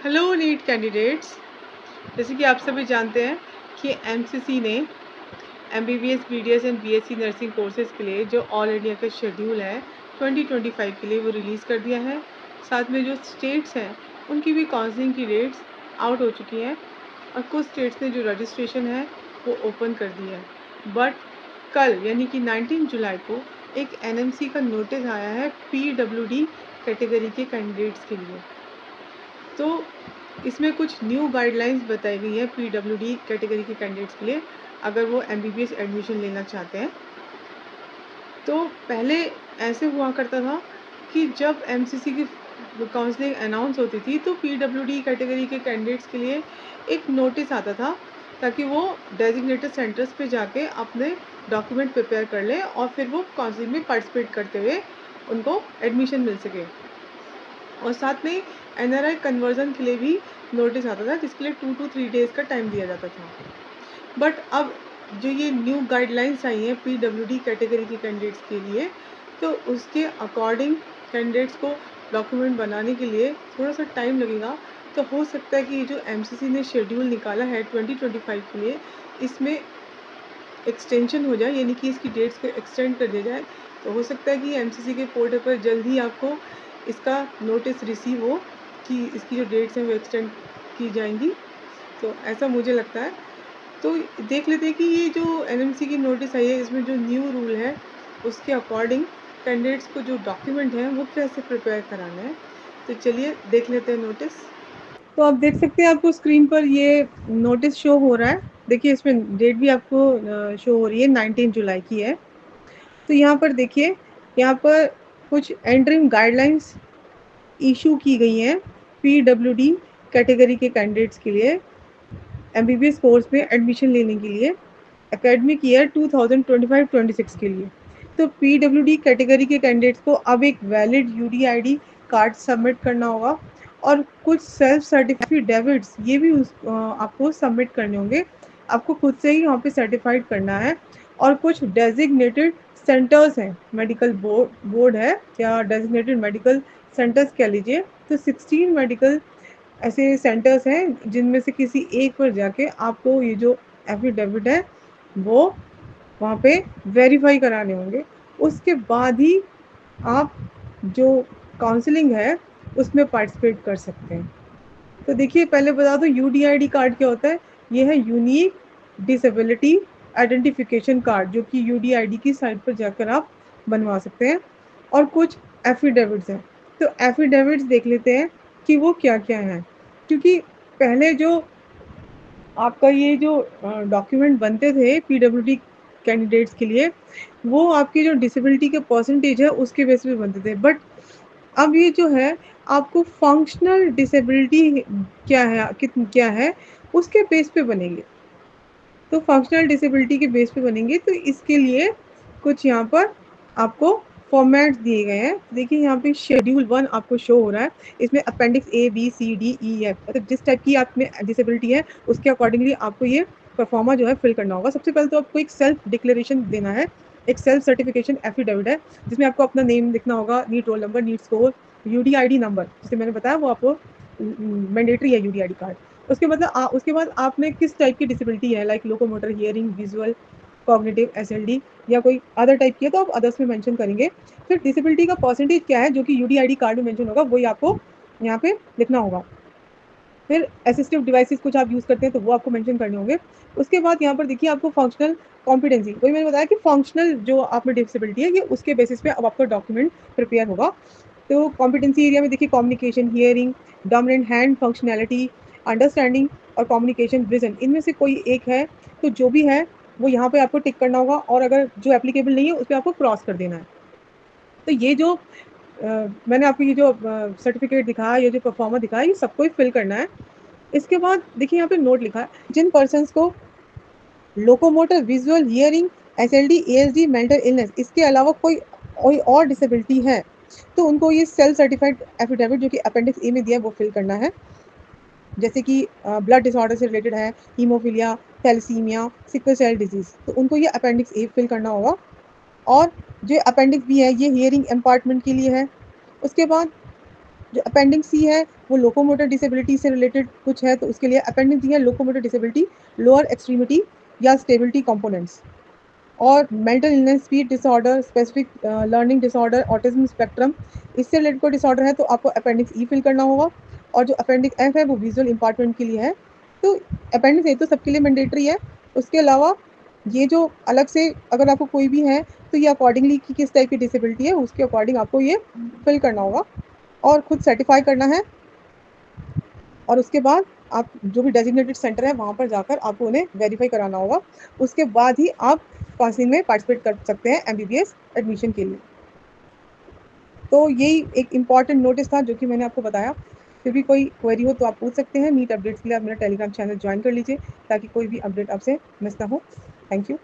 Hello NEET candidates. जैसे कि आप सभी जानते हैं कि एमसीसी ने MBBS, BDS and BSc nursing courses के लिए जो ऑल इंडिया का शेड्यूल है 2025 के लिए वो रिलीज़ कर दिया है। साथ में जो स्टेट्स हैं उनकी भी काउंसलिंग की डेट्स आउट हो चुकी हैं और कुछ स्टेट्स ने जो रजिस्ट्रेशन है वो ओपन कर दिया है। बट कल यानी कि 19 जुलाई को एक एनएमसी का नोटिस आया है पीडब्ल्यूडी कैटेगरी के कैंडिडेट्स के लिए। तो इसमें कुछ न्यू गाइडलाइंस बताई गई है पीडब्ल्यूडी कैटेगरी के कैंडिडेट्स के लिए, अगर वो एमबीबीएस एडमिशन लेना चाहते हैं। तो पहले ऐसे हुआ करता था कि जब एमसीसी की काउंसलिंग अनाउंस होती थी तो पीडब्ल्यूडी कैटेगरी के कैंडिडेट्स के लिए एक नोटिस आता था ताकि वो डेजिग्नेटेड सेंटर्स पे जाके अपने डॉक्यूमेंट प्रिपेयर कर लें और फिर वो काउंसलिंग में पार्टिसिपेट करते हुए उनको एडमिशन मिल सके। और साथ में एनआरआई कन्वर्जन के लिए भी नोटिस आता था जिसके लिए 2 to 3 डेज़ का टाइम दिया जाता था। बट अब जो ये न्यू गाइडलाइंस आई हैं पीडब्ल्यूडी कैटेगरी के कैंडिडेट्स के लिए, तो उसके अकॉर्डिंग कैंडिडेट्स को डॉक्यूमेंट बनाने के लिए थोड़ा सा टाइम लगेगा। तो हो सकता है कि ये जो एमसीसी ने शेड्यूल निकाला है 2025 के लिए, इसमें एक्सटेंशन हो जाए, यानी कि इसकी डेट्स को एक्सटेंड कर दिया जाए। तो हो सकता है कि एमसीसी के पोर्टल पर जल्द ही आपको इसका नोटिस रिसीव हो कि इसकी जो डेट्स हैं वो एक्सटेंड की जाएंगी। तो ऐसा मुझे लगता है। तो देख लेते हैं कि ये जो एनएमसी की नोटिस आई है इसमें जो न्यू रूल है उसके अकॉर्डिंग कैंडिडेट्स को जो डॉक्यूमेंट हैं वो कैसे प्रिपेयर कराना है। तो चलिए देख लेते हैं नोटिस। तो आप देख सकते हैं आपको स्क्रीन पर ये नोटिस शो हो रहा है। देखिए इसमें डेट भी आपको शो हो रही है, 19 जुलाई की है। तो यहाँ पर देखिए, यहाँ पर कुछ एंट्रिंग गाइडलाइंस इशू की गई हैं पीडब्ल्यूडी कैटेगरी के कैंडिडेट्स के लिए एमबीबीएस कोर्स में एडमिशन लेने के लिए एकेडमिक ईयर 2025-26 के लिए। तो पीडब्ल्यूडी कैटेगरी के कैंडिडेट्स को अब एक वैलिड यूडीआईडी कार्ड सबमिट करना होगा और कुछ सेल्फ सर्टिफिकेट्स ये भी आपको सबमिट करने होंगे। आपको खुद से ही वहाँ पे सर्टिफाइड करना है। और कुछ डेजिग्नेटेड सेंटर्स हैं, मेडिकल बोर्ड है या डेजिग्नेटेड मेडिकल सेंटर्स कह लीजिए। तो 16 मेडिकल ऐसे सेंटर्स हैं जिनमें से किसी एक पर जाके आपको ये जो एफिडेविट है वो वहाँ पे वेरीफाई कराने होंगे। उसके बाद ही आप जो काउंसलिंग है उसमें पार्टिसिपेट कर सकते हैं। तो देखिए पहले बता दो यूडीआईडी कार्ड क्या होता है। ये है यूनिक डिसेबिलिटी आइडेंटिफिकेशन कार्ड, जो कि यूडीआईडी की साइट पर जाकर आप बनवा सकते हैं। और कुछ एफिडेविट्स हैं। तो एफिडेविट्स देख लेते हैं कि वो क्या क्या हैं, क्योंकि पहले जो आपका ये जो डॉक्यूमेंट बनते थे पीडब्ल्यूडी कैंडिडेट्स के लिए, वो आपकी जो डिसेबिलिटी के परसेंटेज है उसके बेस पे बनते थे। बट अब ये जो है आपको फंक्शनल डिसेबिलिटी क्या है उसके बेस पे बनेंगे। तो फंक्शनल डिसेबिलिटी के बेस पे बनेंगे। तो इसके लिए कुछ यहाँ पर आपको फॉर्मेट्स दिए गए हैं। देखिए यहाँ पे शेड्यूल 1 आपको शो हो रहा है। इसमें appendix A B C D E F, मतलब जिस टाइप की आप में डिसेबिलिटी है उसके अकॉर्डिंगली आपको ये परफॉर्मा जो है फिल करना होगा। सबसे पहले तो आपको एक सेल्फ डिक्लेरेशन देना है, एक सेल्फ सर्टिफिकेशन एफिडेविट है जिसमें आपको अपना नेम लिखना होगा, NEET roll number, NEET score, UDID number जिसे मैंने बताया वो आपको मैंडेटरी है यूडीआईडी कार्ड। उसके बाद आपने किस टाइप की डिसेबिलिटी है, like locomotor, hearing, visual, cognitive, SLD या कोई अदर टाइप की है तो आप अदर्स में मेंशन करेंगे। फिर डिसेबिलिटी का परसेंटेज क्या है जो कि यूडीआईडी कार्ड में मेंशन होगा वही आपको यहाँ पे लिखना होगा। फिर असिस्टिव डिवाइसेस कुछ आप यूज़ करते हैं तो वो आपको मेंशन करने होंगे। उसके बाद यहाँ पर देखिए आपको फंक्शनल कॉम्पिटेंसी, वही मैंने बताया कि फंक्शनल जो आप में डिसेबिलिटी है ये उसके बेसिस पे अब आपका डॉक्यूमेंट प्रिपेयर होगा। तो कॉम्पिटेंसी एरिया में देखिए communication, hearing, dominant hand functionality, understanding और कम्युनिकेशन विजन, इनमें से कोई एक है। तो जो भी है वो यहाँ पे आपको टिक करना होगा और अगर जो एप्लीकेबल नहीं है उस पर आपको क्रॉस कर देना है। तो ये जो मैंने आपको ये जो सर्टिफिकेट दिखाया, ये जो परफॉर्मा दिखाया, ये सबको ही फिल करना है। इसके बाद देखिए यहाँ पे नोट लिखा है, जिन पर्सन्स को locomotor, visual, hearing, SLD, ASD, mental illness इसके अलावा कोई और डिसेबिलिटी है तो उनको ये सेल्फ सर्टिफाइड एफिडेविट जो कि अपेंडिक्स ए में दिया है वो फिल करना है। जैसे कि ब्लड डिसऑर्डर से रिलेटेड है, haemophilia, thalassaemia, sickle cell disease, तो उनको ये अपेंडिक्स ए फिल करना होगा। और जो अपेंडिक्स बी है ये हियरिंग इम्पार्टमेंट के लिए है। उसके बाद जो अपेंडिक्स सी है वो लोकोमोटर डिसेबिलिटी से रिलेटेड कुछ है, तो उसके लिए अपेंडिक्स डी है लोकोमोटर डिसेबिलिटी, लोअर एक्सट्रीमिटी या स्टेबिलिटी कंपोनेंट्स। और mental illness, speed disorder, specific learning disorder, autism spectrum, इससे रिलेटेड कोई डिसऑर्डर है तो आपको अपेंडिक्स ई फिल करना होगा। और जो अपेंडिक्स एफ है वो विजुअल इंपार्टमेंट के लिए है। तो अपेंडिक्स ए तो सबके लिए मैंडेटरी है, उसके अलावा ये जो अलग से अगर आपको कोई भी है तो ये अकॉर्डिंगली कि किस टाइप की डिसेबिलिटी है उसके अकॉर्डिंग आपको ये फिल करना होगा और खुद सर्टिफाई करना है। और उसके बाद आप जो भी डेजिग्नेटेड सेंटर है वहाँ पर जाकर आपको उन्हें वेरीफाई कराना होगा। उसके बाद ही आप काउंसलिंग में पार्टिसिपेट कर सकते हैं एमबीबीएस एडमिशन के लिए। तो यही एक इम्पॉर्टेंट नोटिस था जो कि मैंने आपको बताया। फिर भी कोई क्वेरी हो तो आप पूछ सकते हैं। नीट अपडेट्स के लिए आप मेरा टेलीग्राम चैनल ज्वाइन कर लीजिए ताकि कोई भी अपडेट आपसे मिस ना हो। Thank you.